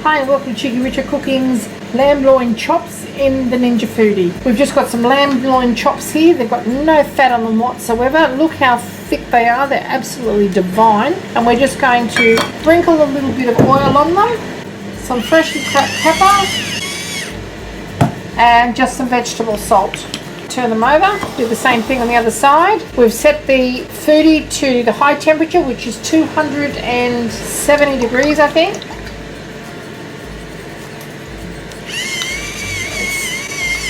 Hi and welcome to Cheekyricho Cooking's lamb loin chops in the Ninja Foodi. We've just got some lamb loin chops here. They've got no fat on them whatsoever. Look how thick they are. They're absolutely divine. And we're just going to sprinkle a little bit of oil on them, some freshly cracked pepper, and just some vegetable salt. Turn them over, do the same thing on the other side. We've set the foodie to the high temperature, which is 270 degrees, I think.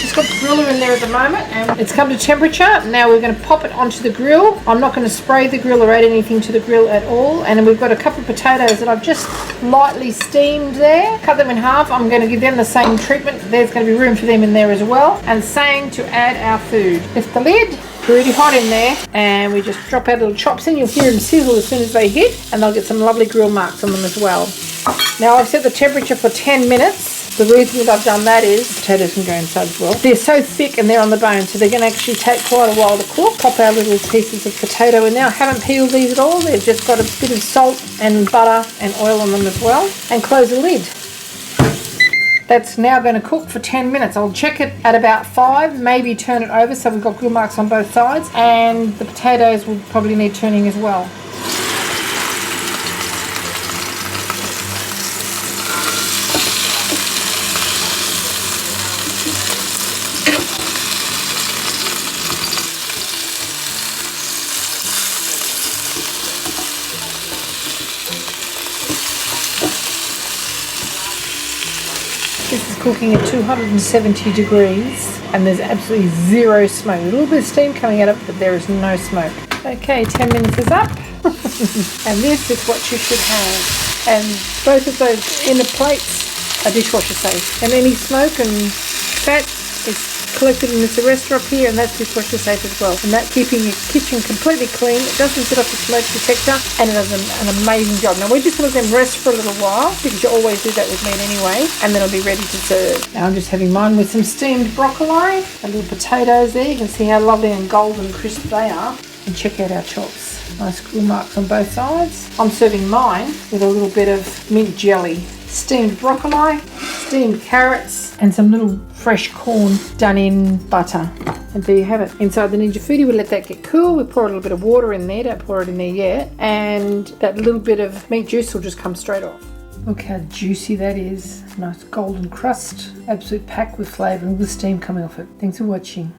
Just got the griller in there at the moment and it's come to temperature. Now we're going to pop it onto the grill. I'm not going to spray the grill or add anything to the grill at all. And then we've got a couple of potatoes that I've just lightly steamed there. Cut them in half. I'm going to give them the same treatment. There's going to be room for them in there as well. And same to add our food. Lift the lid. Pretty hot in there, and we just drop our little chops in. You'll hear them sizzle as soon as they hit, and they'll get some lovely grill marks on them as well. Now I've set the temperature for 10 minutes. The reason that I've done that is the potatoes can go inside as well. They're so thick and they're on the bone, so they're going to actually take quite a while to cook. Pop our little pieces of potato in there. I haven't peeled these at all. They've just got a bit of salt and butter and oil on them as well. And close the lid. That's now going to cook for 10 minutes. I'll check it at about 5, maybe turn it over so we've got grill marks on both sides, and the potatoes will probably need turning as well. This is cooking at 270 degrees and there's absolutely zero smoke. A little bit of steam coming out of it, but there is no smoke. Okay, 10 minutes is up. And this is what you should have. And both of those inner plates are dishwasher safe. And any smoke and fat is collected in this arrestor up here, and that's dishwasher safe as well. And that keeping your kitchen completely clean. It doesn't set off the smoke detector, and it does an amazing job. Now we're just going to let them rest for a little while, because you always do that with meat anyway, and then it'll be ready to serve. Now I'm just having mine with some steamed broccoli and little potatoes there. You can see how lovely and golden crisp they are. And check out our chops. Nice grill marks on both sides. I'm serving mine with a little bit of mint jelly, steamed broccoli, steamed carrots, and some little fresh corn done in butter. And there you have it. Inside the Ninja Foodi, we let that get cool. We pour a little bit of water in there. Don't pour it in there yet. And that little bit of meat juice will just come straight off. Look how juicy that is. Nice golden crust. Absolute packed with flavour and with steam coming off it. Thanks for watching.